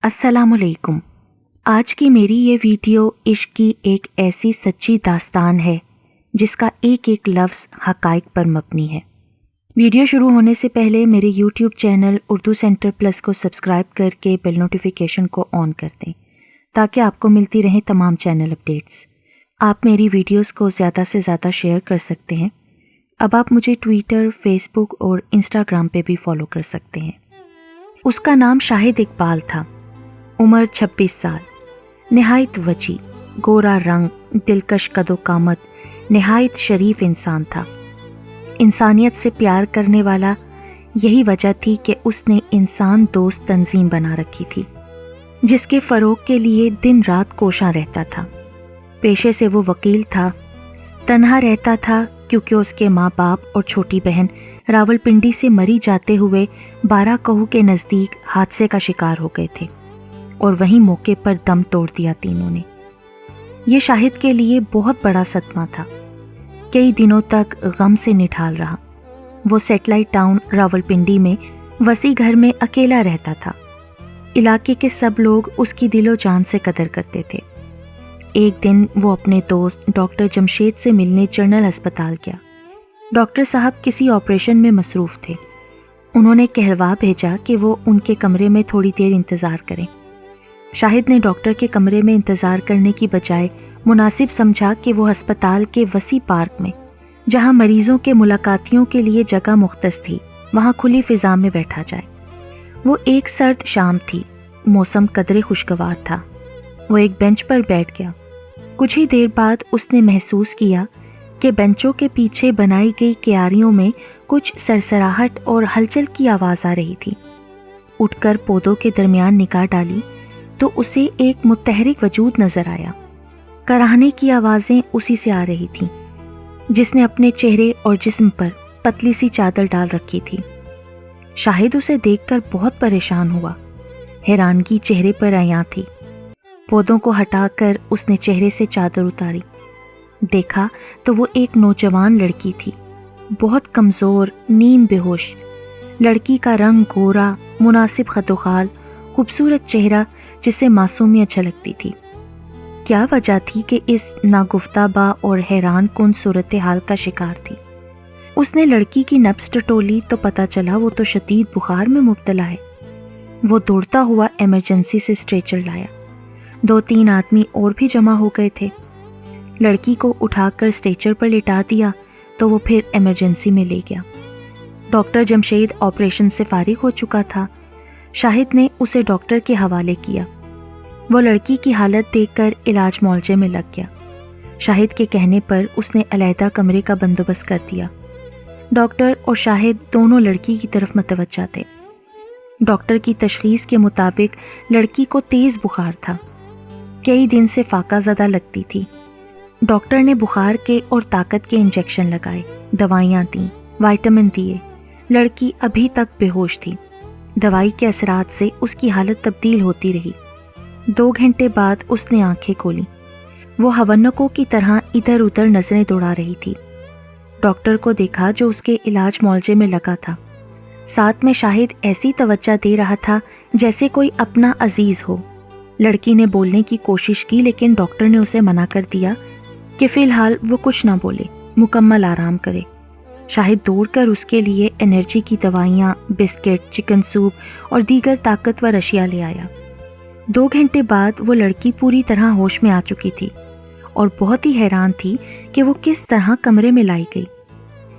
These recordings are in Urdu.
السلام علیکم۔ آج کی میری یہ ویڈیو عشق کی ایک ایسی سچی داستان ہے جس کا ایک ایک لفظ حقائق پر مبنی ہے۔ ویڈیو شروع ہونے سے پہلے میرے YouTube channel Urdu centre plus کو سبسکرائب کر کے بیل نوٹیفیکیشن کو آن کر دیں تاکہ آپ کو ملتی رہیں تمام چینل اپڈیٹس۔ آپ میری ویڈیوز کو زیادہ سے زیادہ شیئر کر سکتے ہیں۔ اب آپ مجھے ٹویٹر، فیس بک اور انسٹاگرام پہ بھی فالو کر سکتے ہیں۔ اس کا نام شاہد اقبال تھا۔ عمر 26 سال، نہایت وجی، گورا رنگ، دلکش قد و قامت، نہایت شریف انسان تھا۔ انسانیت سے پیار کرنے والا، یہی وجہ تھی کہ اس نے انسان دوست تنظیم بنا رکھی تھی جس کے فروغ کے لیے دن رات کوشاں رہتا تھا۔ پیشے سے وہ وکیل تھا، تنہا رہتا تھا کیونکہ اس کے ماں باپ اور چھوٹی بہن راولپنڈی سے مری جاتے ہوئے 12 کوہ کے نزدیک حادثے کا شکار ہو گئے تھے اور وہیں موقع پر دم توڑ دیا تینوں نے۔ یہ شاہد کے لیے بہت بڑا صدمہ تھا۔ کئی دنوں تک غم سے نڈھال رہا۔ وہ سیٹلائٹ ٹاؤن راولپنڈی میں وسیع گھر میں اکیلا رہتا تھا۔ علاقے کے سب لوگ اس کی دل و جان سے قدر کرتے تھے۔ ایک دن وہ اپنے دوست ڈاکٹر جمشید سے ملنے جنرل ہسپتال گیا۔ ڈاکٹر صاحب کسی آپریشن میں مصروف تھے۔ انہوں نے کہلوا بھیجا کہ وہ ان کے کمرے میں تھوڑی دیر انتظار کریں۔ شاہد نے ڈاکٹر کے کمرے میں انتظار کرنے کی بجائے مناسب سمجھا کہ وہ ہسپتال کے وسیع پارک میں، جہاں مریضوں کے ملاقاتیوں کے لیے جگہ مختص تھی، وہاں کھلی فضا میں بیٹھا جائے۔ وہ ایک سرد شام تھی، موسم قدرے خوشگوار تھا۔ وہ ایک بینچ پر بیٹھ گیا۔ کچھ ہی دیر بعد اس نے محسوس کیا کہ بینچوں کے پیچھے بنائی گئی کیاریوں میں کچھ سرسراہٹ اور ہلچل کی آواز آ رہی تھی۔ اٹھ کر پودوں کے درمیان نگاہ ڈالی تو اسے ایک متحرک وجود نظر آیا۔ کراہنے کی آوازیں اسی سے آ رہی تھیں جس نے اپنے چہرے اور جسم پر پتلی سی چادر ڈال رکھی تھی۔ شاہد اسے دیکھ کر بہت پریشان ہوا۔ حیرانگی چہرے پر عیاں تھی۔ پودوں کو ہٹا کر اس نے چہرے سے چادر اتاری۔ دیکھا تو وہ ایک نوجوان لڑکی تھی، بہت کمزور، نیم بے ہوش۔ لڑکی کا رنگ گورا، مناسب خد و خال، خوبصورت چہرہ جسے معصومیت جھلکتی تھی۔ کیا وجہ تھی کہ اس ناگفتہ با اور حیران کن صورتحال کا شکار تھی؟ اس نے لڑکی کی نبض ٹٹولی تو پتہ چلا وہ تو شدید بخار میں مبتلا ہے۔ وہ دوڑتا ہوا ایمرجنسی سے اسٹریچر لایا۔ 2-3 آدمی اور بھی جمع ہو گئے تھے۔ لڑکی کو اٹھا کر اسٹریچر پر لٹا دیا تو وہ پھر ایمرجنسی میں لے گیا۔ ڈاکٹر جمشید آپریشن سے فارغ ہو چکا تھا۔ شاہد نے اسے ڈاکٹر کے حوالے کیا۔ وہ لڑکی کی حالت دیکھ کر علاج معالجے میں لگ گیا۔ شاہد کے کہنے پر اس نے علیحدہ کمرے کا بندوبست کر دیا۔ ڈاکٹر اور شاہد دونوں لڑکی کی طرف متوجہ تھے۔ ڈاکٹر کی تشخیص کے مطابق لڑکی کو تیز بخار تھا۔ کئی دن سے فاقہ زدہ لگتی تھی۔ ڈاکٹر نے بخار کے اور طاقت کے انجیکشن لگائے، دوائیاں دیں، وائٹامن دیے۔ لڑکی ابھی تک بے ہوش تھی۔ دوائی کے اثرات سے اس کی حالت تبدیل ہوتی رہی۔ 2 گھنٹے بعد اس نے آنکھیں کھولیں۔ وہ ہونکوں کی طرح ادھر ادھر نظریں دوڑا رہی تھی۔ ڈاکٹر کو دیکھا جو اس کے علاج معالجے میں لگا تھا۔ ساتھ میں شاہد ایسی توجہ دے رہا تھا جیسے کوئی اپنا عزیز ہو۔ لڑکی نے بولنے کی کوشش کی لیکن ڈاکٹر نے اسے منع کر دیا کہ فی الحال وہ کچھ نہ بولے، مکمل آرام کرے۔ شاہد دوڑ کر اس کے لیے انرجی کی دوائیاں، بسکٹ، چکن سوپ اور دیگر طاقتور اشیاء لے آیا۔ 2 گھنٹے بعد وہ لڑکی پوری طرح ہوش میں آ چکی تھی اور بہت ہی حیران تھی کہ وہ کس طرح کمرے میں لائی گئی۔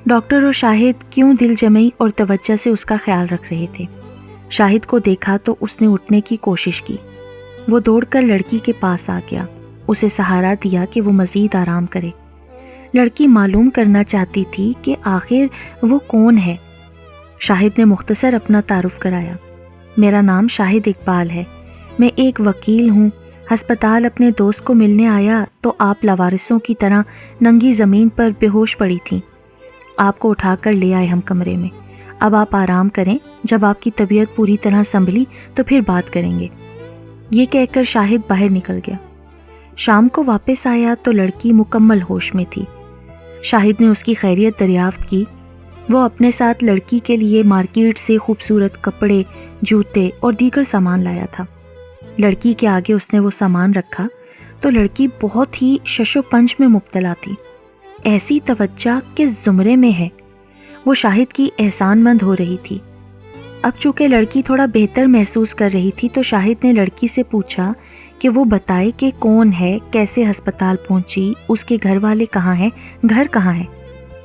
ڈاکٹر اور شاہد کیوں دل جمعی اور توجہ سے اس کا خیال رکھ رہے تھے۔ شاہد کو دیکھا تو اس نے اٹھنے کی کوشش کی۔ وہ دوڑ کر لڑکی کے پاس آ گیا، اسے سہارا دیا کہ وہ مزید آرام کرے۔ لڑکی معلوم کرنا چاہتی تھی کہ آخر وہ کون ہے۔ شاہد نے مختصر اپنا تعارف کرایا۔ میرا نام شاہد اقبال ہے، میں ایک وکیل ہوں۔ ہسپتال اپنے دوست کو ملنے آیا تو آپ لاوارثوں کی طرح ننگی زمین پر بے ہوش پڑی تھیں۔ آپ کو اٹھا کر لے آئے ہم کمرے میں۔ اب آپ آرام کریں، جب آپ کی طبیعت پوری طرح سنبھلی تو پھر بات کریں گے۔ یہ کہہ کر شاہد باہر نکل گیا۔ شام کو واپس آیا تو لڑکی مکمل ہوش میں تھی۔ شاہد نے اس کی خیریت دریافت کی۔ وہ اپنے ساتھ لڑکی کے لیے مارکیٹ سے خوبصورت کپڑے، جوتے اور دیگر سامان لایا تھا۔ لڑکی کے آگے اس نے وہ سامان رکھا تو لڑکی بہت ہی شش و پنج میں مبتلا تھی. ایسی توجہ کس زمرے میں ہے. وہ شاہد کی احسان مند ہو رہی تھی. اب چونکہ لڑکی تھوڑا بہتر محسوس کر رہی تھی تو شاہد نے لڑکی سے پوچھا کہ وہ بتائے کہ کون ہے, کیسے ہسپتال پہنچی, اس کے گھر والے کہاں ہیں, گھر کہاں ہے.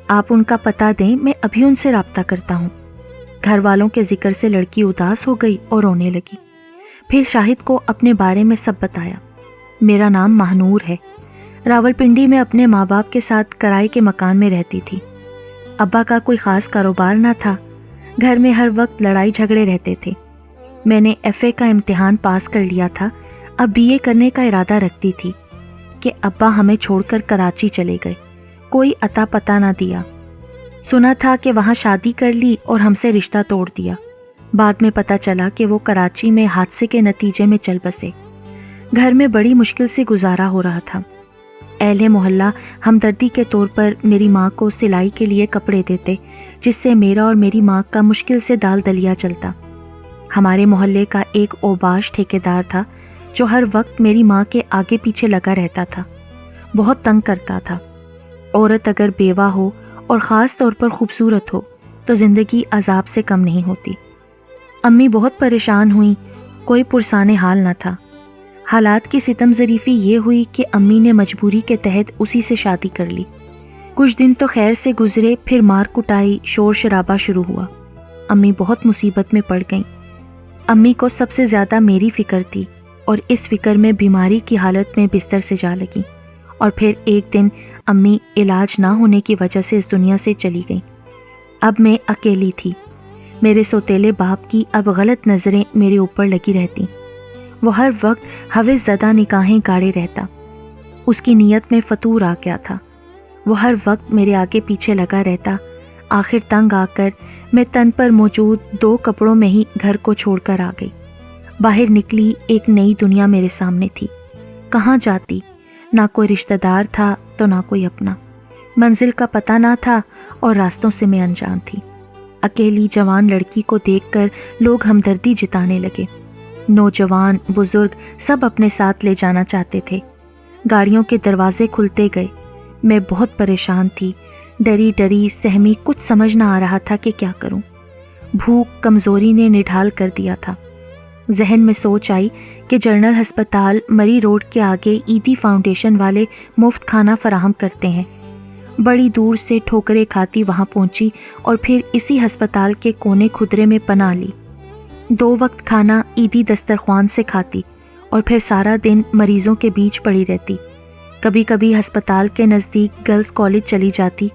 آپ ان کا پتہ دیں, میں ابھی ان سے رابطہ کرتا ہوں. گھر والوں کے ذکر سے لڑکی اداس ہو گئی اور رونے لگی. پھر شاہد کو اپنے بارے میں سب بتایا. میرا نام ماہنور ہے. راولپنڈی میں اپنے ماں باپ کے ساتھ کرائے کے مکان میں رہتی تھی. ابا کا کوئی خاص کاروبار نہ تھا. گھر میں ہر وقت لڑائی جھگڑے رہتے تھے. میں نے FA کا امتحان پاس کر لیا تھا. اب BA کرنے کا ارادہ رکھتی تھی کہ ابا ہمیں چھوڑ کر کراچی چلے گئے. کوئی عطا پتہ نہ دیا. سنا تھا کہ وہاں شادی کر لی اور ہم سے رشتہ توڑ دیا. بعد میں پتہ چلا کہ وہ کراچی میں حادثے کے نتیجے میں چل بسے. گھر میں بڑی مشکل سے گزارا ہو رہا تھا. اہل محلہ ہمدردی کے طور پر میری ماں کو سلائی کے لیے کپڑے دیتے, جس سے میرا اور میری ماں کا مشکل سے دال دلیا چلتا. ہمارے محلے کا ایک اوباش ٹھیکیدار تھا جو ہر وقت میری ماں کے آگے پیچھے لگا رہتا تھا. بہت تنگ کرتا تھا. عورت اگر بیوہ ہو اور خاص طور پر خوبصورت ہو تو زندگی عذاب سے کم نہیں ہوتی. امی بہت پریشان ہوئیں. کوئی پرسان حال نہ تھا. حالات کی ستم ظریفی یہ ہوئی کہ امی نے مجبوری کے تحت اسی سے شادی کر لی. کچھ دن تو خیر سے گزرے, پھر مار کٹائی, شور شرابہ شروع ہوا. امی بہت مصیبت میں پڑ گئیں. امی کو سب سے زیادہ میری فکر تھی اور اس فکر میں بیماری کی حالت میں بستر سے جا لگیں. اور پھر ایک دن امی علاج نہ ہونے کی وجہ سے اس دنیا سے چلی گئیں. اب میں اکیلی تھی. میرے سوتیلے باپ کی اب غلط نظریں میرے اوپر لگی رہتی. وہ ہر وقت ہوس زدہ نگاہیں گاڑے رہتا. اس کی نیت میں فتور آ گیا تھا. وہ ہر وقت میرے آگے پیچھے لگا رہتا. آخر تنگ آ کر میں تن پر موجود 2 کپڑوں میں ہی گھر کو چھوڑ کر آ گئی. باہر نکلی ایک نئی دنیا میرے سامنے تھی. کہاں جاتی؟ نہ کوئی رشتہ دار تھا تو نہ کوئی اپنا. منزل کا پتہ نہ تھا اور راستوں سے میں انجان تھی. اکیلی جوان لڑکی کو دیکھ کر لوگ ہمدردی جتانے لگے. نوجوان بزرگ سب اپنے ساتھ لے جانا چاہتے تھے. گاڑیوں کے دروازے کھلتے گئے. میں بہت پریشان تھی. ڈری ڈری سہمی, کچھ سمجھ نہ آ رہا تھا کہ کیا کروں. بھوک کمزوری نے نڈھال کر دیا تھا. ذہن میں سوچ آئی کہ جنرل ہسپتال مری روڈ کے آگے ایدی فاؤنڈیشن والے مفت کھانا فراہم کرتے ہیں. بڑی دور سے ٹھوکریں کھاتی وہاں پہنچی اور پھر اسی ہسپتال کے کونے کھدرے میں پناہ لی. 2 وقت کھانا ایدی دسترخوان سے کھاتی اور پھر سارا دن مریضوں کے بیچ پڑی رہتی. کبھی کبھی ہسپتال کے نزدیک گرلز کالج چلی جاتی.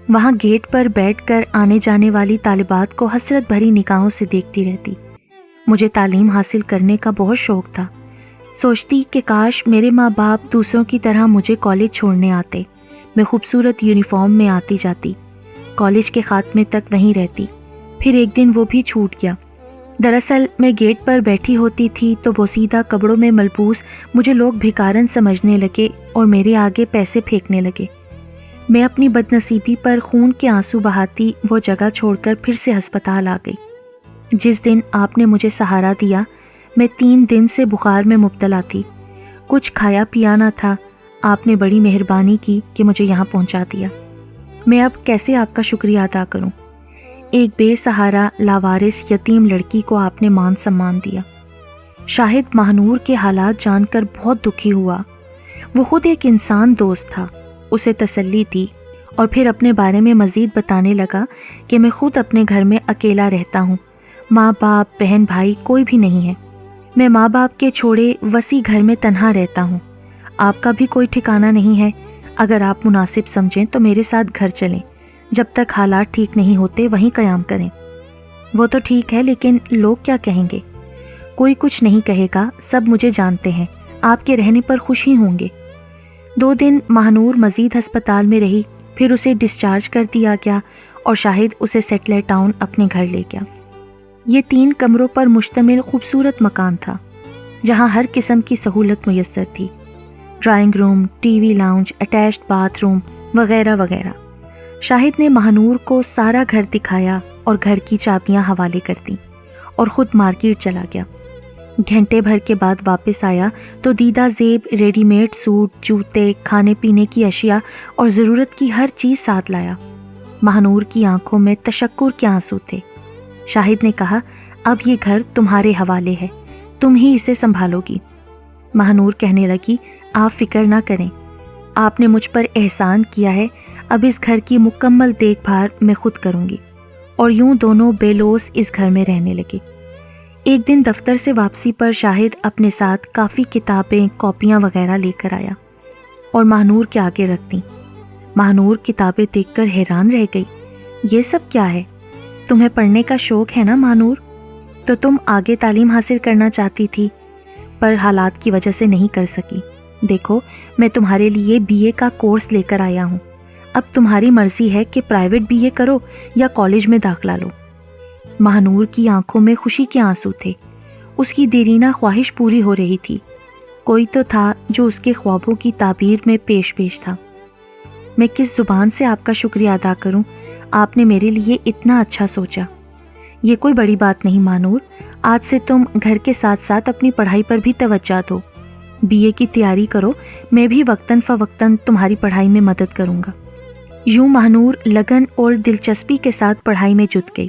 وہاں گیٹ پر بیٹھ کر آنے جانے والی طالبات کو حسرت بھری نگاہوں سے دیکھتی رہتی. مجھے تعلیم حاصل کرنے کا بہت شوق تھا. سوچتی کہ کاش میرے ماں باپ دوسروں کی طرح مجھے کالج چھوڑنے آتے. میں خوبصورت یونیفارم میں آتی جاتی. کالج کے خاتمے تک وہیں رہتی. پھر ایک دن وہ بھی چھوٹ گیا. دراصل میں گیٹ پر بیٹھی ہوتی تھی تو بوسیدہ کپڑوں میں ملبوس مجھے لوگ بھکارن سمجھنے لگے اور میرے آگے پیسے پھینکنے لگے. میں اپنی بدنصیبی پر خون کے آنسو بہاتی وہ جگہ چھوڑ کر پھر سے ہسپتال آ گئی. جس دن آپ نے مجھے سہارا دیا میں 3 دن سے بخار میں مبتلا تھی. کچھ کھایا پیا نہ تھا. آپ نے بڑی مہربانی کی کہ مجھے یہاں پہنچا دیا. میں اب کیسے آپ کا شکریہ ادا کروں. ایک بے سہارا لاوارث یتیم لڑکی کو آپ نے مان سمان دیا. شاہد ماہنور کے حالات جان کر بہت دکھی ہوا. وہ خود ایک انسان دوست تھا. اسے تسلی دی اور پھر اپنے بارے میں مزید بتانے لگا کہ میں خود اپنے گھر میں اکیلا رہتا ہوں. ماں باپ بہن بھائی کوئی بھی نہیں ہے. میں ماں باپ کے چھوڑے وسیع گھر میں تنہا رہتا ہوں. آپ کا بھی کوئی ٹھکانہ نہیں ہے. اگر آپ مناسب سمجھیں تو میرے ساتھ گھر چلیں. جب تک حالات ٹھیک نہیں ہوتے وہیں قیام کریں. وہ تو ٹھیک ہے لیکن لوگ کیا کہیں گے؟ کوئی کچھ نہیں کہے گا. سب مجھے جانتے ہیں. آپ کے رہنے پر خوش ہی ہوں گے. 2 دن ماہنور مزید ہسپتال میں رہی. پھر اسے ڈسچارج کر دیا گیا اور شاہد اسے سیٹلر ٹاؤن اپنے گھر لے گیا. یہ 3 کمروں پر مشتمل خوبصورت مکان تھا جہاں ہر قسم کی سہولت میسر تھی. Drawing room, TV lounge, attached bathroom وغیرہ وغیرہ. شاہد نے ماہنور کو سارا گھر دکھایا اور گھر کی چابیاں حوالے کر دیں اور خود مارکیٹ چلا گیا. گھنٹے بھر کے بعد واپس آیا تو دیدہ زیب ریڈی میڈ سوٹ، جوتے، کھانے پینے کی اشیاء اور ضرورت کی ہر چیز ساتھ لایا۔ ماہنور کی آنکھوں میں تشکر کے آنسو تھے۔ شاہد نے کہا، اب یہ گھر تمہارے حوالے ہے، تم ہی اسے سنبھالو گی۔ ماہنور کہنے لگی، آپ فکر نہ کریں، آپ نے مجھ پر احسان کیا ہے، اب اس گھر کی مکمل دیکھ بھال میں خود کروں گی۔ اور یوں دونوں بے لوث اس گھر میں رہنے لگے۔ ایک دن دفتر سے واپسی پر شاہد اپنے ساتھ کافی کتابیں، کاپیاں وغیرہ لے کر آیا اور ماہنور کے آگے رکھ دیں۔ ماہنور کتابیں دیکھ کر حیران رہ گئی۔ یہ سب کیا ہے؟ تمہیں پڑھنے کا شوق ہے نا ماہنور؟ تو تم آگے تعلیم حاصل کرنا چاہتی تھی، پر حالات کی وجہ سے نہیں کر سکی۔ دیکھو، میں تمہارے لیے BA کا کورس لے کر آیا ہوں، اب تمہاری مرضی ہے کہ پرائیویٹ BA کرو یا کالج میں داخلہ لو۔ ماہنور کی آنکھوں میں خوشی کے آنسو تھے۔ اس کی دیرینہ خواہش پوری ہو رہی تھی۔ کوئی تو تھا جو اس کے خوابوں کی تعبیر میں پیش تھا۔ میں کس زبان سے آپ کا شکریہ ادا کروں؟ آپ نے میرے لیے اتنا اچھا سوچا۔ یہ کوئی بڑی بات نہیں ماہنور، آج سے تم گھر کے ساتھ ساتھ اپنی پڑھائی پر بھی توجہ دو۔ BA کی تیاری کرو، میں بھی وقتاً فوقتاً تمہاری پڑھائی میں مدد کروں گا۔ یوں ماہنور لگن اور دلچسپی کے ساتھ پڑھائی میں جٹ گئی۔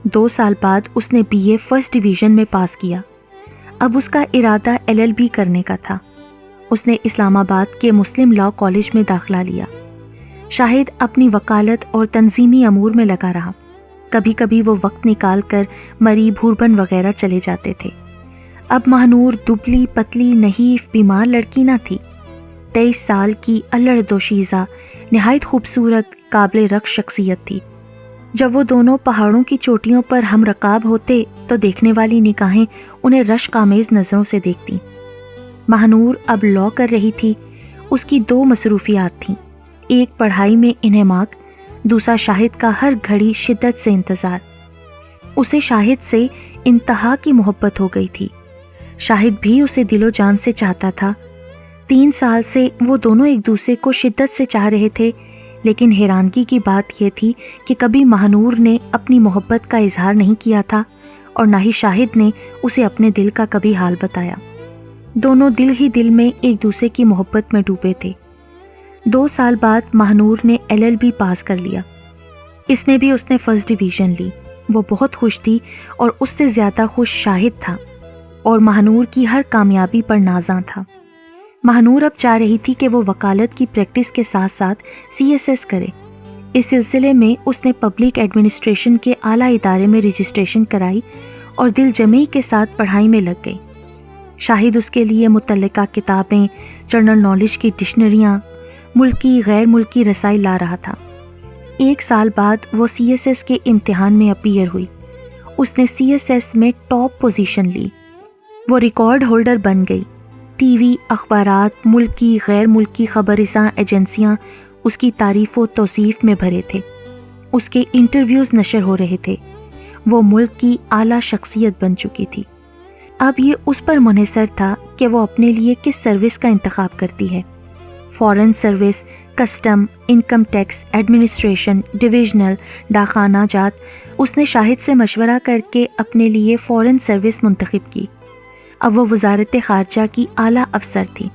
2 سال بعد اس نے BA فرسٹ ڈویژن میں پاس کیا۔ اب اس کا ارادہ LLB کرنے کا تھا۔ اس نے اسلام آباد کے مسلم لاء کالج میں داخلہ لیا۔ شاہد اپنی وکالت اور تنظیمی امور میں لگا رہا۔ کبھی کبھی وہ وقت نکال کر مری، بھوربن وغیرہ چلے جاتے تھے۔ اب ماہنور دبلی پتلی نحیف بیمار لڑکی نہ تھی، 23 سال کی الڑ دوشیزہ، نہایت خوبصورت، قابل رقص شخصیت تھی۔ جب وہ دونوں پہاڑوں کی چوٹیوں پر ہم رکاب ہوتے تو دیکھنے والی نگاہیں انہیں رشک آمیز نظروں سے دیکھتی۔ ماہنور اب لاء کر رہی تھی۔ اس کی 2 مصروفیات تھیں، ایک پڑھائی میں انہماک، دوسرا شاہد کا ہر گھڑی شدت سے انتظار۔ اسے شاہد سے انتہا کی محبت ہو گئی تھی۔ شاہد بھی اسے دل و جان سے چاہتا تھا۔ 3 سال سے وہ دونوں ایک دوسرے کو شدت سے چاہ رہے تھے، لیکن حیرانگی کی بات یہ تھی کہ کبھی ماہنور نے اپنی محبت کا اظہار نہیں کیا تھا اور نہ ہی شاہد نے اسے اپنے دل کا کبھی حال بتایا۔ دونوں دل ہی دل میں ایک دوسرے کی محبت میں ڈوبے تھے۔ 2 سال بعد ماہنور نے LLB پاس کر لیا۔ اس میں بھی اس نے فرسٹ ڈویژن لی۔ وہ بہت خوش تھی اور اس سے زیادہ خوش شاہد تھا اور ماہنور کی ہر کامیابی پر نازاں تھا۔ ماہنور اب چاہ رہی تھی کہ وہ وکالت کی پریکٹس کے ساتھ ساتھ CSS کرے۔ اس سلسلے میں اس نے پبلک ایڈمنسٹریشن کے اعلیٰ ادارے میں رجسٹریشن کرائی اور دل جمعی کے ساتھ پڑھائی میں لگ گئی۔ شاہد اس کے لیے متعلقہ کتابیں، جنرل نالج کی ڈکشنریاں، ملکی غیر ملکی رسائی لا رہا تھا۔ 1 سال بعد وہ CSS کے امتحان میں اپیئر ہوئی۔ اس نے CSS میں ٹاپ پوزیشن لی۔ وہ ریکارڈ ہولڈر بن گئی۔ TV، اخبارات، ملکی غیر ملکی خبررساں ایجنسیاں اس کی تعریف و توصیف میں بھرے تھے۔ اس کے انٹرویوز نشر ہو رہے تھے۔ وہ ملک کی اعلیٰ شخصیت بن چکی تھی۔ اب یہ اس پر منحصر تھا کہ وہ اپنے لیے کس سروس کا انتخاب کرتی ہے۔ Foreign service, custom, income tax, administration, divisional, ڈاکخانہ جات۔ اس نے شاہد سے مشورہ کر کے اپنے لیے فارن سروس منتخب کی۔ اب وہ وزارت خارجہ کی اعلیٰ افسر تھی۔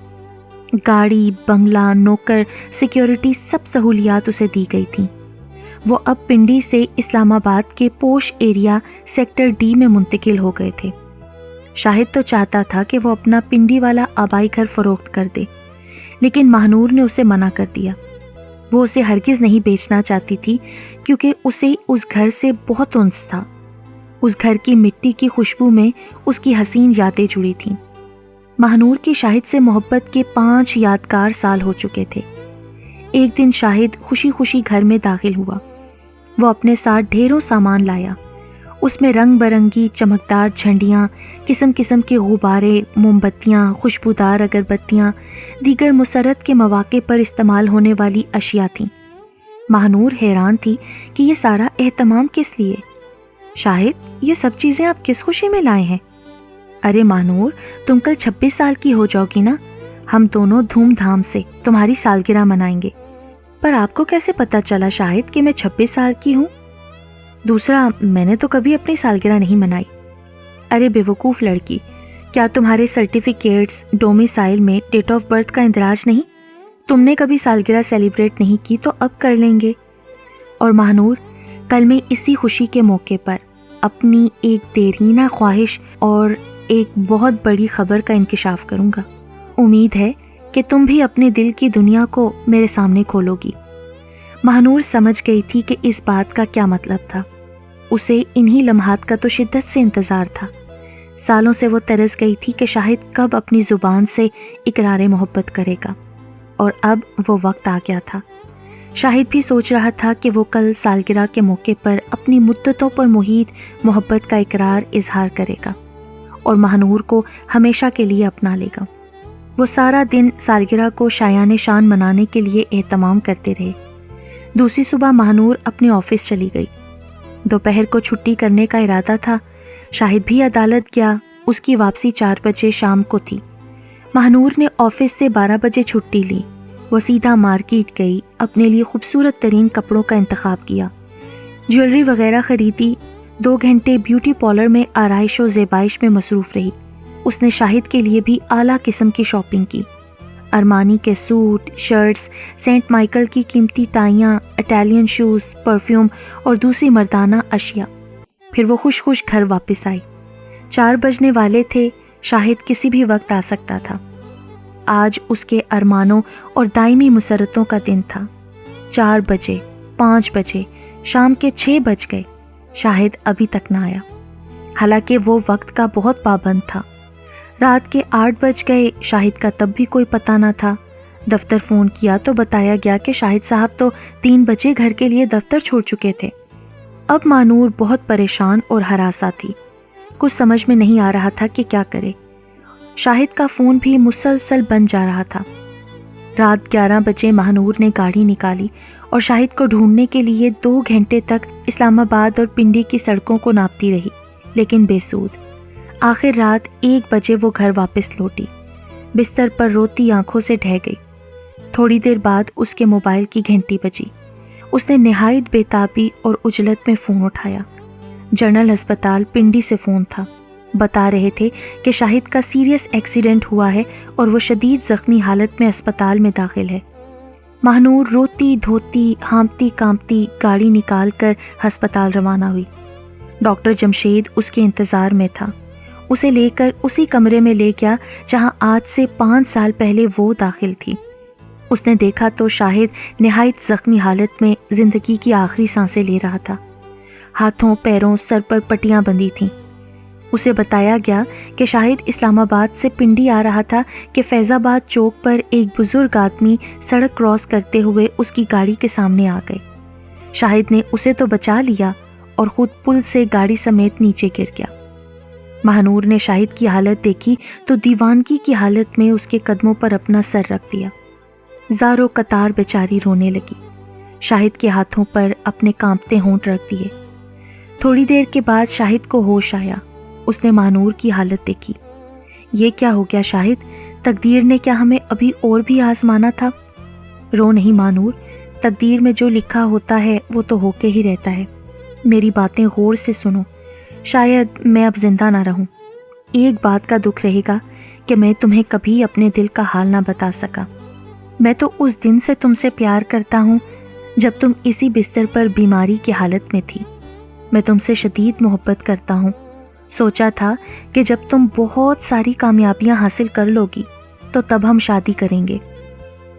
گاڑی، بنگلہ، نوکر، سیکیورٹی، سب سہولیات اسے دی گئی تھیں۔ وہ اب پنڈی سے اسلام آباد کے پوش ایریا سیکٹر D میں منتقل ہو گئے تھے۔ شاہد تو چاہتا تھا کہ وہ اپنا پنڈی والا آبائی گھر فروخت کر دے، لیکن ماہنور نے اسے منع کر دیا۔ وہ اسے ہرگز نہیں بیچنا چاہتی تھی کیونکہ اسے اس گھر سے بہت انس تھا۔ اس گھر کی مٹی کی خوشبو میں اس کی حسین یادیں جڑی تھیں۔ ماہنور کی شاہد سے محبت کے 5 یادگار سال ہو چکے تھے۔ ایک دن شاہد خوشی خوشی گھر میں داخل ہوا۔ وہ اپنے ساتھ ڈھیروں سامان لایا۔ اس میں رنگ برنگی چمکدار جھنڈیاں، قسم قسم کے غبارے، موم بتیاں، خوشبودار اگربتیاں، دیگر مسرت کے مواقع پر استعمال ہونے والی اشیاء تھیں۔ ماہنور حیران تھی کہ یہ سارا اہتمام کس لیے؟ شاہد، یہ سب چیزیں آپ کس خوشی میں لائے ہیں؟ ارے ماہنور، تم کل 26 سال کی ہو جاؤ گی نا، ہم دونوں دھوم دھام سے تمہاری سالگرہ منائیں گے۔ پر آپ کو کیسے پتا چلا شاہد کہ میں 26 سال کی ہوں؟ دوسرا، میں نے تو کبھی اپنی سالگرہ نہیں منائی۔ ارے بے وقوف لڑکی، کیا تمہارے سرٹیفکیٹس ڈومیسائل میں ڈیٹ آف برتھ کا اندراج نہیں؟ تم نے کبھی سالگرہ سیلیبریٹ نہیں کی تو اب کر لیں گے۔ اور ماہنور، کل میں اسی خوشی کے موقع پر اپنی ایک دیرینہ خواہش اور ایک بہت بڑی خبر کا انکشاف کروں گا۔ امید ہے کہ تم بھی اپنے دل کی دنیا کو میرے سامنے کھولو گی۔ ماہنور سمجھ گئی تھی کہ اس بات کا کیا مطلب تھا۔ اسے انہی لمحات کا تو شدت سے انتظار تھا۔ سالوں سے وہ ترس گئی تھی کہ شاہد کب اپنی زبان سے اقرار محبت کرے گا، اور اب وہ وقت آ گیا تھا۔ شاہد بھی سوچ رہا تھا کہ وہ کل سالگرہ کے موقع پر اپنی مدتوں پر محیط محبت کا اقرار اظہار کرے گا اور ماہنور کو ہمیشہ کے لیے اپنا لے گا۔ وہ سارا دن سالگرہ کو شایان شان منانے کے لیے اہتمام کرتے رہے۔ دوسری صبح ماہنور اپنے آفس چلی گئی۔ دوپہر کو چھٹی کرنے کا ارادہ تھا۔ شاہد بھی عدالت گیا۔ اس کی واپسی 4 بجے شام کو تھی۔ ماہنور نے آفس سے 12 بجے چھٹی لی۔ وہ سیدھا مارکیٹ گئی، اپنے لیے خوبصورت ترین کپڑوں کا انتخاب کیا، جیولری وغیرہ خریدی۔ 2 گھنٹے بیوٹی پارلر میں آرائش و زیبائش میں مصروف رہی۔ اس نے شاہد کے لیے بھی اعلیٰ قسم کی شاپنگ کی۔ ارمانی کے سوٹ، شرٹس، سینٹ مائیکل کی قیمتی ٹائیاں، اٹیلین شوز، پرفیوم اور دوسری مردانہ اشیاء۔ پھر وہ خوش خوش گھر واپس آئی۔ 4 بجنے والے تھے۔ شاہد کسی بھی وقت آ سکتا تھا۔ آج اس کے ارمانوں اور دائمی مسرتوں کا دن تھا۔ 4 بجے، 5 بجے، شام کے 6 بج گئے، شاہد ابھی تک نہ آیا۔ حالانکہ وہ وقت کا بہت پابند تھا۔ رات کے 8 بج گئے، شاہد کا تب بھی کوئی پتہ نہ تھا۔ دفتر فون کیا تو بتایا گیا کہ شاہد صاحب تو 3 بجے گھر کے لیے دفتر چھوڑ چکے تھے۔ اب ماہنور بہت پریشان اور ہراساں تھی۔ کچھ سمجھ میں نہیں آ رہا تھا کہ کیا کرے۔ شاہد کا فون بھی مسلسل بند جا رہا تھا۔ رات 11 بجے ماہنور نے گاڑی نکالی اور شاہد کو ڈھونڈنے کے لیے 2 گھنٹے تک اسلام آباد اور پنڈی کی سڑکوں کو ناپتی رہی، لیکن بے سود۔ آخر رات 1 بجے وہ گھر واپس لوٹی۔ بستر پر روتی آنکھوں سے ڈھہ گئی۔ تھوڑی دیر بعد اس کے موبائل کی گھنٹی بجی۔ اس نے نہایت بے تابی اور عجلت میں فون اٹھایا۔ جنرل ہسپتال پنڈی سے فون تھا۔ بتا رہے تھے کہ شاہد کا سیریس ایکسیڈنٹ ہوا ہے اور وہ شدید زخمی حالت میں اسپتال میں داخل ہے۔ ماہنور روتی دھوتی ہانپتی کانپتی گاڑی نکال کر ہسپتال روانہ ہوئی۔ ڈاکٹر جمشید اس کے انتظار میں تھا۔ اسے لے کر اسی کمرے میں لے گیا جہاں آج سے 5 سال پہلے وہ داخل تھی۔ اس نے دیکھا تو شاہد نہایت زخمی حالت میں زندگی کی آخری سانسیں لے رہا تھا۔ ہاتھوں پیروں سر پر پٹیاں بندھی تھیں۔ اسے بتایا گیا کہ شاہد اسلام آباد سے پنڈی آ رہا تھا کہ فیض آباد چوک پر ایک بزرگ آدمی سڑک کراس کرتے ہوئے اس کی گاڑی کے سامنے آ گئے۔ شاہد نے اسے تو بچا لیا اور خود پل سے گاڑی سمیت نیچے گر گیا۔ ماہنور نے شاہد کی حالت دیکھی تو دیوانگی کی حالت میں اس کے قدموں پر اپنا سر رکھ دیا۔ زار و قطار بیچاری رونے لگی۔ شاہد کے ہاتھوں پر اپنے کانپتے ہونٹ رکھ دیے۔ تھوڑی دیر کے بعد شاہد کو ہوش آیا۔ اس نے ماہنور کی حالت دیکھی۔ یہ کیا ہو گیا شاہد؟ تقدیر نے کیا ہمیں ابھی اور بھی آزمانا تھا؟ رو نہیں ماہنور، تقدیر میں جو لکھا ہوتا ہے وہ تو ہو کے ہی رہتا ہے۔ میری باتیں غور سے سنو، شاید میں اب زندہ نہ رہوں۔ ایک بات کا دکھ رہے گا کہ میں تمہیں کبھی اپنے دل کا حال نہ بتا سکا۔ میں تو اس دن سے تم سے پیار کرتا ہوں جب تم اسی بستر پر بیماری کی حالت میں تھی۔ میں تم سے شدید محبت کرتا ہوں۔ سوچا تھا کہ جب تم بہت ساری کامیابیاں حاصل کر لو گی تو تب ہم شادی کریں گے۔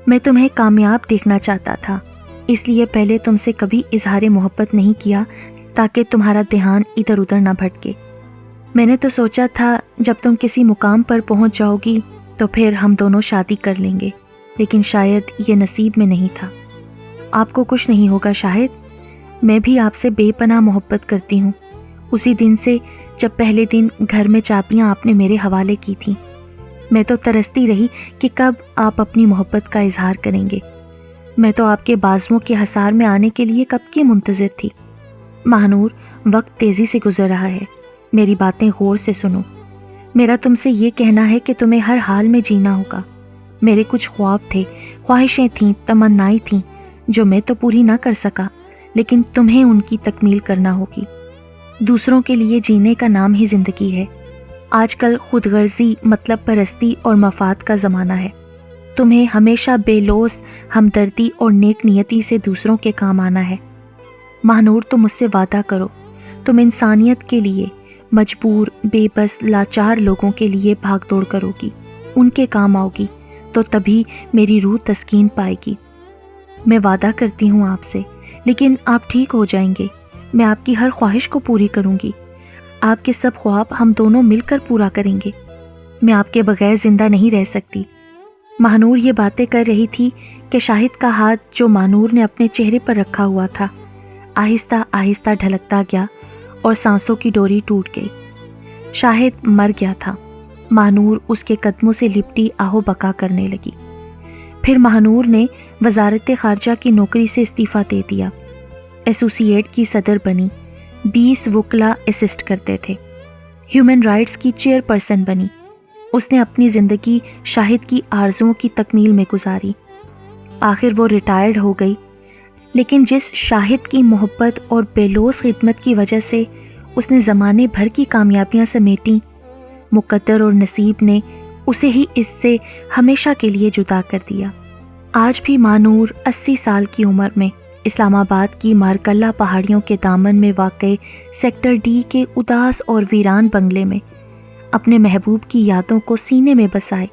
میں تمہیں کامیاب دیکھنا چاہتا تھا، اس لیے پہلے تم سے کبھی اظہار محبت نہیں کیا تاکہ تمہارا دھیان ادھر ادھر نہ بھٹکے۔ میں نے تو سوچا تھا جب تم کسی مقام پر پہنچ جاؤ گی تو پھر ہم دونوں شادی کر لیں گے، لیکن شاید یہ نصیب میں نہیں تھا۔ آپ کو کچھ نہیں ہوگا شاہد، میں بھی آپ سے بے پناہ محبت کرتی ہوں۔ اسی دن سے جب پہلے دن گھر میں چابیاں آپ نے میرے حوالے کی تھیں، میں تو ترستی رہی کہ کب آپ اپنی محبت کا اظہار کریں گے۔ میں تو آپ کے بازوؤں کے حصار میں آنے کے لیے کب کی منتظر تھی۔ ماہنور، وقت تیزی سے گزر رہا ہے، میری باتیں غور سے سنو۔ میرا تم سے یہ کہنا ہے کہ تمہیں ہر حال میں جینا ہوگا۔ میرے کچھ خواب تھے، خواہشیں تھیں، تمنائیں تھیں جو میں تو پوری نہ کر سکا، لیکن تمہیں ان کی تکمیل کرنا ہوگی۔ دوسروں کے لیے جینے کا نام ہی زندگی ہے۔ آج کل خود غرضی، مطلب پرستی اور مفاد کا زمانہ ہے۔ تمہیں ہمیشہ بے لوث ہمدردی اور نیک نیتی سے دوسروں کے کام آنا ہے۔ ماہنور، تم مجھ سے وعدہ کرو، تم انسانیت کے لیے، مجبور، بے بس، لاچار لوگوں کے لیے بھاگ دوڑ کرو گی، ان کے کام آؤ گی، تو تبھی میری روح تسکین پائے گی۔ میں وعدہ کرتی ہوں آپ سے، لیکن آپ ٹھیک ہو جائیں گے۔ میں آپ کی ہر خواہش کو پوری کروں گی۔ آپ کے سب خواب ہم دونوں مل کر پورا کریں گے۔ میں آپ کے بغیر زندہ نہیں رہ سکتی۔ ماہنور یہ باتیں کر رہی تھی کہ شاہد کا ہاتھ جو ماہنور نے اپنے چہرے پر رکھا ہوا تھا آہستہ آہستہ ڈھلکتا گیا اور سانسوں کی ڈوری ٹوٹ گئی۔ شاہد مر گیا تھا۔ ماہنور اس کے قدموں سے لپٹی آہو بکا کرنے لگی۔ پھر ماہنور نے وزارت خارجہ کی نوکری سے استعفیٰ دے دیا، ایسوسی ایٹ کی صدر بنی، 20 وکلا اسسٹ کرتے تھے، ہیومن رائٹس کی چیئر پرسن بنی۔ اس نے اپنی زندگی شاہد کی آرزوؤں کی تکمیل میں گزاری۔ آخر وہ ریٹائرڈ ہو گئی، لیکن جس شاہد کی محبت اور بے لوث خدمت کی وجہ سے اس نے زمانے بھر کی کامیابیاں سمیٹیں، مقدر اور نصیب نے اسے ہی اس سے ہمیشہ کے لیے جدا کر دیا۔ آج بھی ماہنور 80 سال کی عمر میں اسلام آباد کی مارکلہ پہاڑیوں کے دامن میں واقع سیکٹر ڈی کے اداس اور ویران بنگلے میں اپنے محبوب کی یادوں کو سینے میں بسائے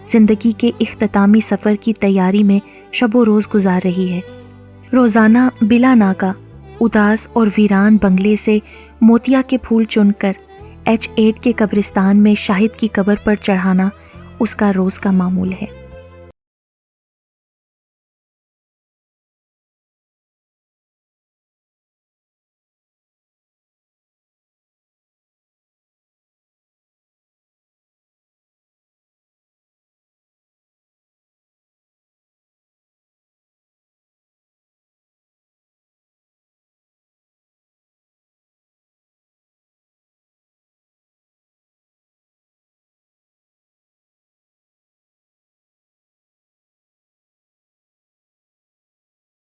زندگی کے اختتامی سفر کی تیاری میں شب و روز گزار رہی ہے۔ روزانہ بلا ناگا اداس اور ویران بنگلے سے موتیا کے پھول چن کر H8 کے قبرستان میں شاہد کی قبر پر چڑھانا اس کا روز کا معمول ہے۔